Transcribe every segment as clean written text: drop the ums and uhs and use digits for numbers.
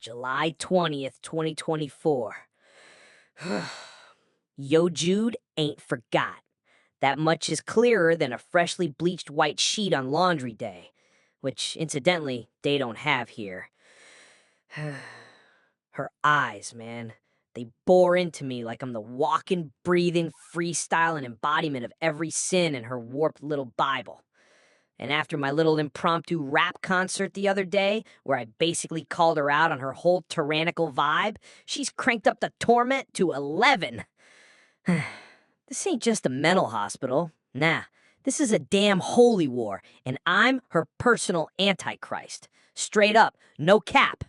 July 20th, 2024. Yo, Jude ain't forgot. That much is clearer than a freshly bleached white sheet on laundry day, which, incidentally, they don't have here. Her eyes, man. They bore into me like I'm the walking, breathing, freestyling embodiment of every sin in her warped little Bible. And after my little impromptu rap concert the other day, where I basically called her out on her whole tyrannical vibe, she's cranked up the torment to 11. This ain't just a mental hospital. Nah, this is a damn holy war, and I'm her personal antichrist. Straight up, no cap.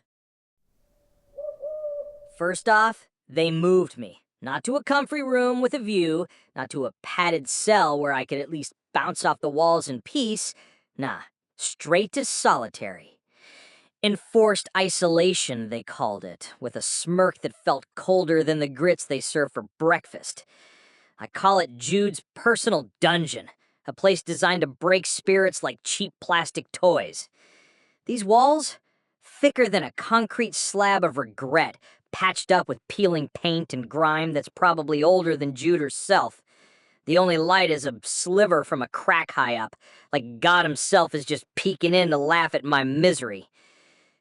First off, they moved me. Not to a comfy room with a view, not to a padded cell where I could at least bounce off the walls in peace. Nah, straight to solitary. Enforced isolation, they called it, with a smirk that felt colder than the grits they serve for breakfast. I call it Jude's personal dungeon, a place designed to break spirits like cheap plastic toys. These walls, thicker than a concrete slab of regret, patched up with peeling paint and grime that's probably older than Jude herself. The only light is a sliver from a crack high up, like God himself is just peeking in to laugh at my misery.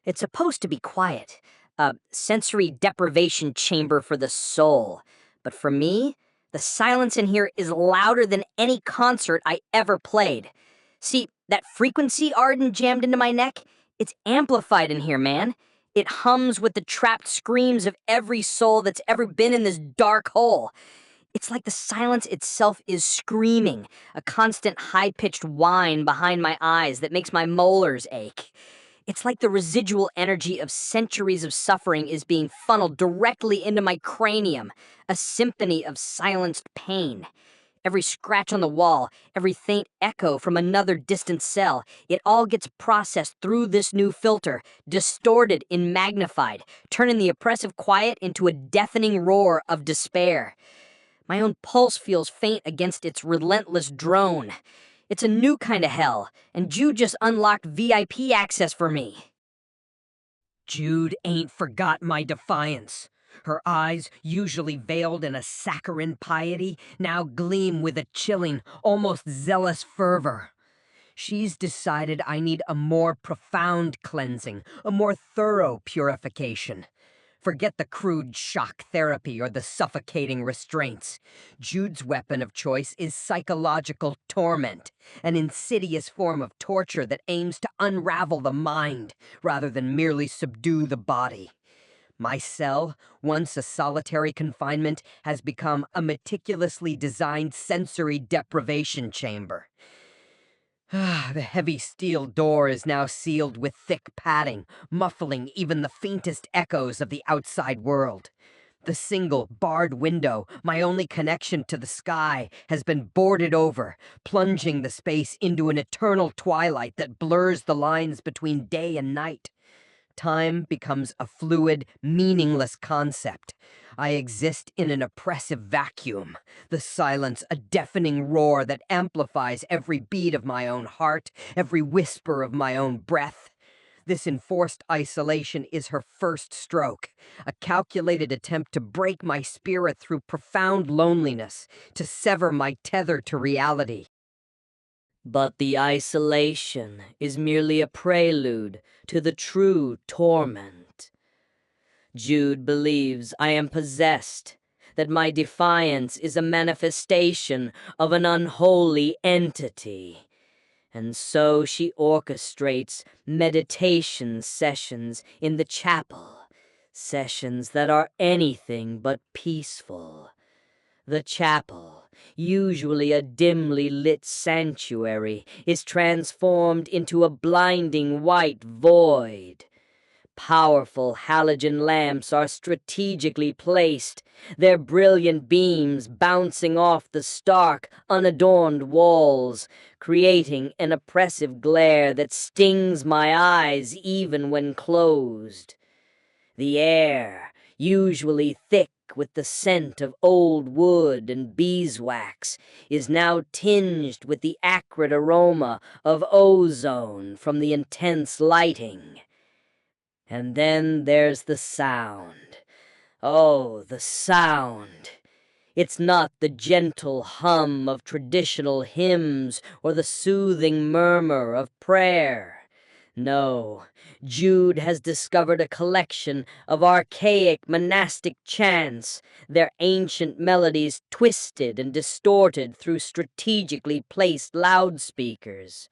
It's supposed to be quiet, a sensory deprivation chamber for the soul. But for me, the silence in here is louder than any concert I ever played. See, that frequency Arden jammed into my neck? It's amplified in here, man. It hums with the trapped screams of every soul that's ever been in this dark hole. It's like the silence itself is screaming, a constant high-pitched whine behind my eyes that makes my molars ache. It's like the residual energy of centuries of suffering is being funneled directly into my cranium, a symphony of silenced pain. Every scratch on the wall, every faint echo from another distant cell, it all gets processed through this new filter, distorted and magnified, turning the oppressive quiet into a deafening roar of despair. My own pulse feels faint against its relentless drone. It's a new kind of hell, and Jude just unlocked VIP access for me. Jude ain't forgot my defiance. Her eyes, usually veiled in a saccharine piety, now gleam with a chilling, almost zealous fervor. She's decided I need a more profound cleansing, a more thorough purification. Forget the crude shock therapy or the suffocating restraints. Jude's weapon of choice is psychological torment, an insidious form of torture that aims to unravel the mind rather than merely subdue the body. My cell, once a solitary confinement, has become a meticulously designed sensory deprivation chamber. The heavy steel door is now sealed with thick padding, muffling even the faintest echoes of the outside world. The single, barred window, my only connection to the sky, has been boarded over, plunging the space into an eternal twilight that blurs the lines between day and night. Time becomes a fluid, meaningless concept. I exist in an oppressive vacuum, the silence a deafening roar that amplifies every beat of my own heart, every whisper of my own breath. This enforced isolation is her first stroke, a calculated attempt to break my spirit through profound loneliness, to sever my tether to reality. But the isolation is merely a prelude to the true torment. Jude believes I am possessed, that my defiance is a manifestation of an unholy entity. And so she orchestrates meditation sessions in the chapel, sessions that are anything but peaceful. The chapel, usually a dimly lit sanctuary, is transformed into a blinding white void. Powerful halogen lamps are strategically placed, their brilliant beams bouncing off the stark, unadorned walls, creating an oppressive glare that stings my eyes even when closed. The air, usually thick with the scent of old wood and beeswax, is now tinged with the acrid aroma of ozone from the intense lighting. And then there's the sound. Oh, the sound. It's not the gentle hum of traditional hymns or the soothing murmur of prayer. No, Jude has discovered a collection of archaic monastic chants, their ancient melodies twisted and distorted through strategically placed loudspeakers.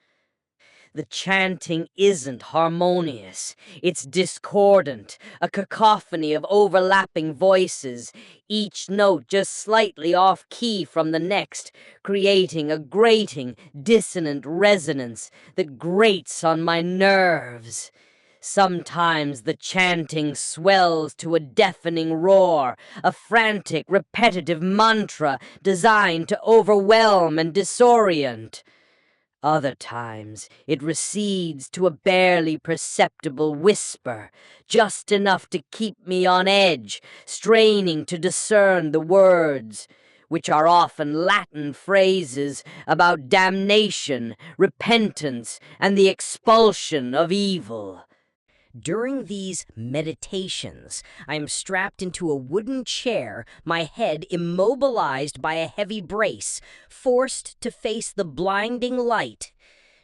The chanting isn't harmonious. It's discordant, a cacophony of overlapping voices, each note just slightly off key from the next, creating a grating, dissonant resonance that grates on my nerves. Sometimes the chanting swells to a deafening roar, a frantic, repetitive mantra designed to overwhelm and disorient. Other times it recedes to a barely perceptible whisper, just enough to keep me on edge, straining to discern the words, which are often Latin phrases about damnation, repentance, and the expulsion of evil. During these meditations, I am strapped into a wooden chair, my head immobilized by a heavy brace, forced to face the blinding light.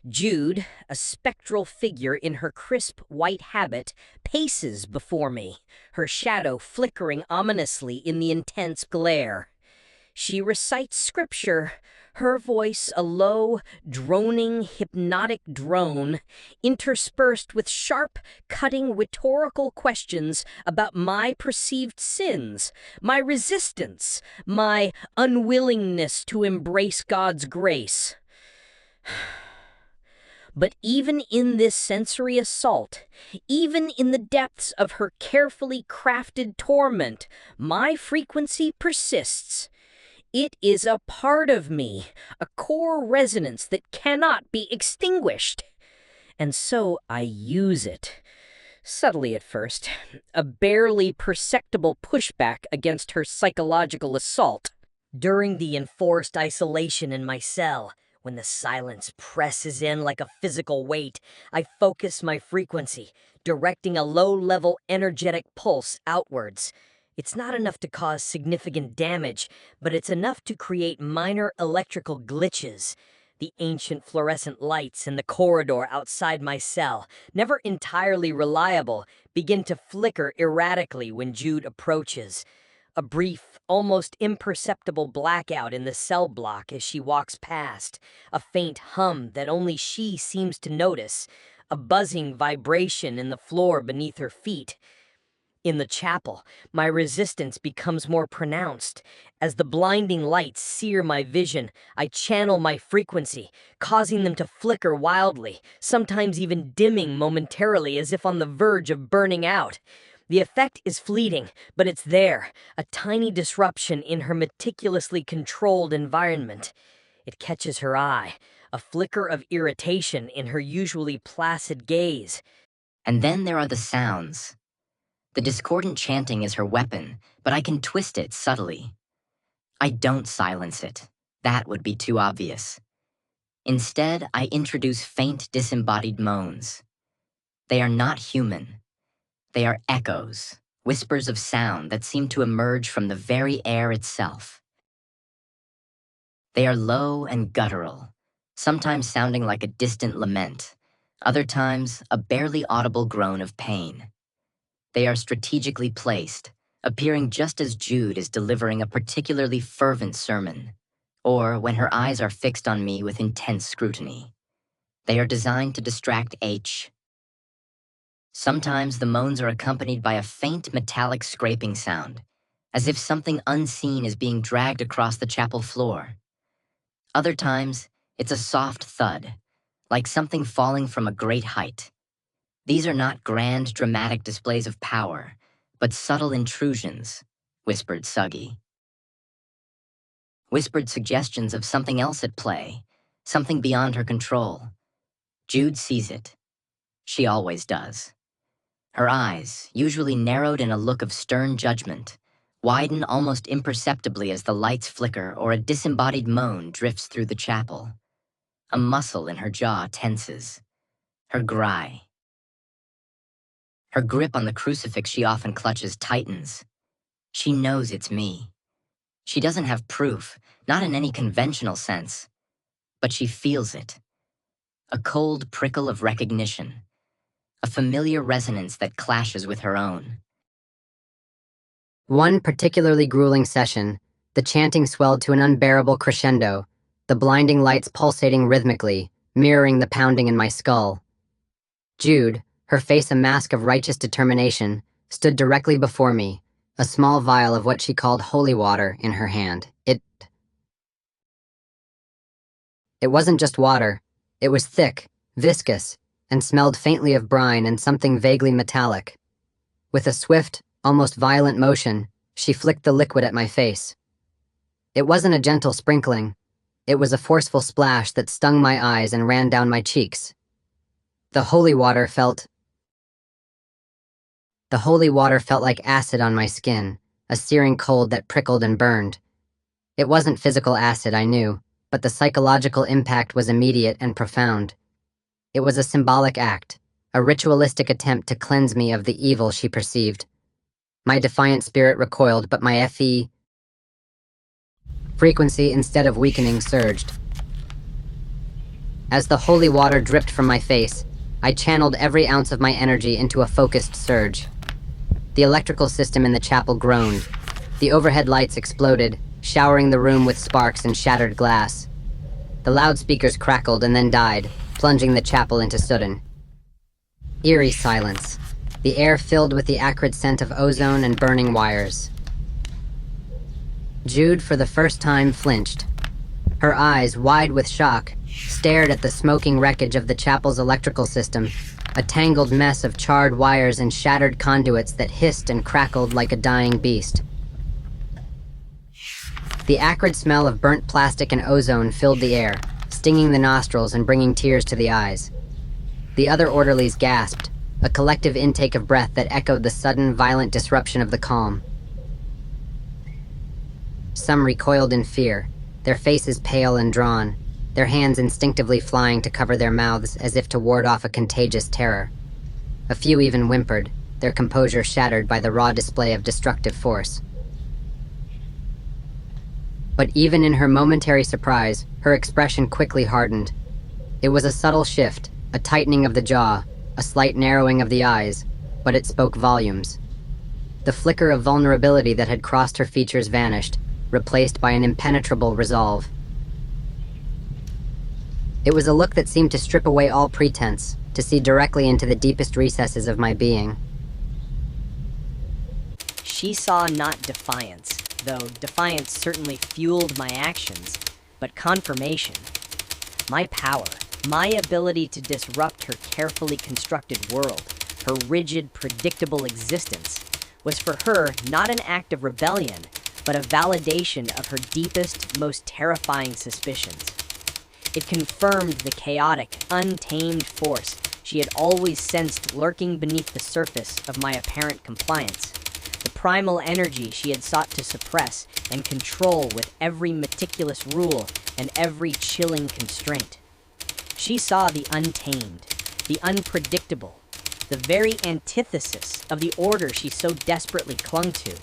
Jude, a spectral figure in her crisp white habit, paces before me, her shadow flickering ominously in the intense glare. She recites scripture, her voice a low, droning, hypnotic drone, interspersed with sharp, cutting rhetorical questions about my perceived sins, my resistance, my unwillingness to embrace God's grace. But even in this sensory assault, even in the depths of her carefully crafted torment, my frequency persists. It is a part of me, a core resonance that cannot be extinguished. And so I use it. Subtly at first, a barely perceptible pushback against her psychological assault. During the enforced isolation in my cell, when the silence presses in like a physical weight, I focus my frequency, directing a low-level energetic pulse outwards. It's not enough to cause significant damage, but it's enough to create minor electrical glitches. The ancient fluorescent lights in the corridor outside my cell, never entirely reliable, begin to flicker erratically when Jude approaches. A brief, almost imperceptible blackout in the cell block as she walks past, a faint hum that only she seems to notice, a buzzing vibration in the floor beneath her feet. In the chapel, my resistance becomes more pronounced. As the blinding lights sear my vision, I channel my frequency, causing them to flicker wildly, sometimes even dimming momentarily as if on the verge of burning out. The effect is fleeting, but it's there, a tiny disruption in her meticulously controlled environment. It catches her eye, a flicker of irritation in her usually placid gaze. And then there are the sounds. The discordant chanting is her weapon, but I can twist it subtly. I don't silence it. That would be too obvious. Instead, I introduce faint disembodied moans. They are not human. They are echoes, whispers of sound that seem to emerge from the very air itself. They are low and guttural, sometimes sounding like a distant lament, other times a barely audible groan of pain. They are strategically placed, appearing just as Jude is delivering a particularly fervent sermon, or when her eyes are fixed on me with intense scrutiny. They are designed to distract H. Sometimes the moans are accompanied by a faint metallic scraping sound, as if something unseen is being dragged across the chapel floor. Other times, it's a soft thud, like something falling from a great height. These are not grand, dramatic displays of power, but subtle intrusions, whispered Suggy. Whispered suggestions of something else at play, something beyond her control. Jude sees it. She always does. Her eyes, usually narrowed in a look of stern judgment, widen almost imperceptibly as the lights flicker or a disembodied moan drifts through the chapel. A muscle in her jaw tenses. Her gry. Her grip on the crucifix she often clutches tightens. She knows it's me. She doesn't have proof, not in any conventional sense, but she feels it. A cold prickle of recognition, a familiar resonance that clashes with her own. One particularly grueling session, the chanting swelled to an unbearable crescendo, the blinding lights pulsating rhythmically, mirroring the pounding in my skull. Jude, her face a mask of righteous determination, stood directly before me, a small vial of what she called holy water in her hand. It wasn't just water. It was thick, viscous, and smelled faintly of brine and something vaguely metallic. With a swift, almost violent motion, she flicked the liquid at my face. It wasn't a gentle sprinkling. It was a forceful splash that stung my eyes and ran down my cheeks. The holy water felt like acid on my skin, a searing cold that prickled and burned. It wasn't physical acid, I knew, but the psychological impact was immediate and profound. It was a symbolic act, a ritualistic attempt to cleanse me of the evil she perceived. My defiant spirit recoiled, but my FE frequency, instead of weakening, surged. As the holy water dripped from my face, I channeled every ounce of my energy into a focused surge. The electrical system in the chapel groaned. The overhead lights exploded, showering the room with sparks and shattered glass. The loudspeakers crackled and then died, plunging the chapel into sudden, eerie silence, the air filled with the acrid scent of ozone and burning wires. Jude, for the first time, flinched. Her eyes, wide with shock, stared at the smoking wreckage of the chapel's electrical system, a tangled mess of charred wires and shattered conduits that hissed and crackled like a dying beast. The acrid smell of burnt plastic and ozone filled the air, stinging the nostrils and bringing tears to the eyes. The other orderlies gasped, a collective intake of breath that echoed the sudden, violent disruption of the calm. Some recoiled in fear, their faces pale and drawn, their hands instinctively flying to cover their mouths as if to ward off a contagious terror. A few even whimpered, their composure shattered by the raw display of destructive force. But even in her momentary surprise, her expression quickly hardened. It was a subtle shift, a tightening of the jaw, a slight narrowing of the eyes, but it spoke volumes. The flicker of vulnerability that had crossed her features vanished, replaced by an impenetrable resolve. It was a look that seemed to strip away all pretense, to see directly into the deepest recesses of my being. She saw not defiance, though defiance certainly fueled my actions, but confirmation. My power, my ability to disrupt her carefully constructed world, her rigid, predictable existence, was for her not an act of rebellion, but a validation of her deepest, most terrifying suspicions. It confirmed the chaotic, untamed force she had always sensed lurking beneath the surface of my apparent compliance, the primal energy she had sought to suppress and control with every meticulous rule and every chilling constraint. She saw the untamed, the unpredictable, the very antithesis of the order she so desperately clung to.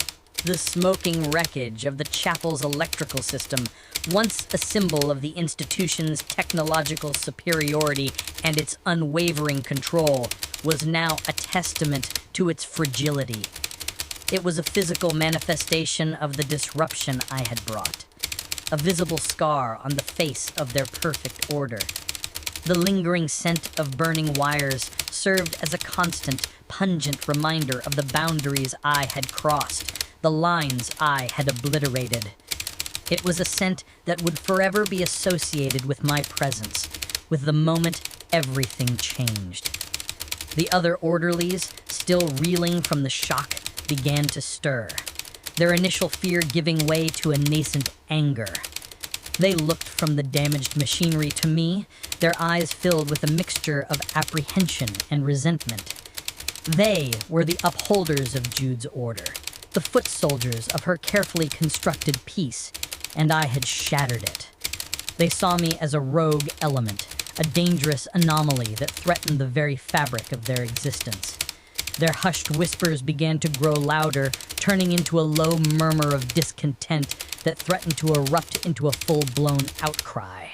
The smoking wreckage of the chapel's electrical system, once a symbol of the institution's technological superiority and its unwavering control, was now a testament to its fragility. It was a physical manifestation of the disruption I had brought, a visible scar on the face of their perfect order. The lingering scent of burning wires served as a constant, pungent reminder of the boundaries I had crossed, the lines I had obliterated. It was a scent that would forever be associated with my presence, with the moment everything changed. The other orderlies, still reeling from the shock, began to stir, their initial fear giving way to a nascent anger. They looked from the damaged machinery to me, their eyes filled with a mixture of apprehension and resentment. They were the upholders of Jude's order, the foot soldiers of her carefully constructed peace, and I had shattered it. They saw me as a rogue element, a dangerous anomaly that threatened the very fabric of their existence. Their hushed whispers began to grow louder, turning into a low murmur of discontent that threatened to erupt into a full-blown outcry.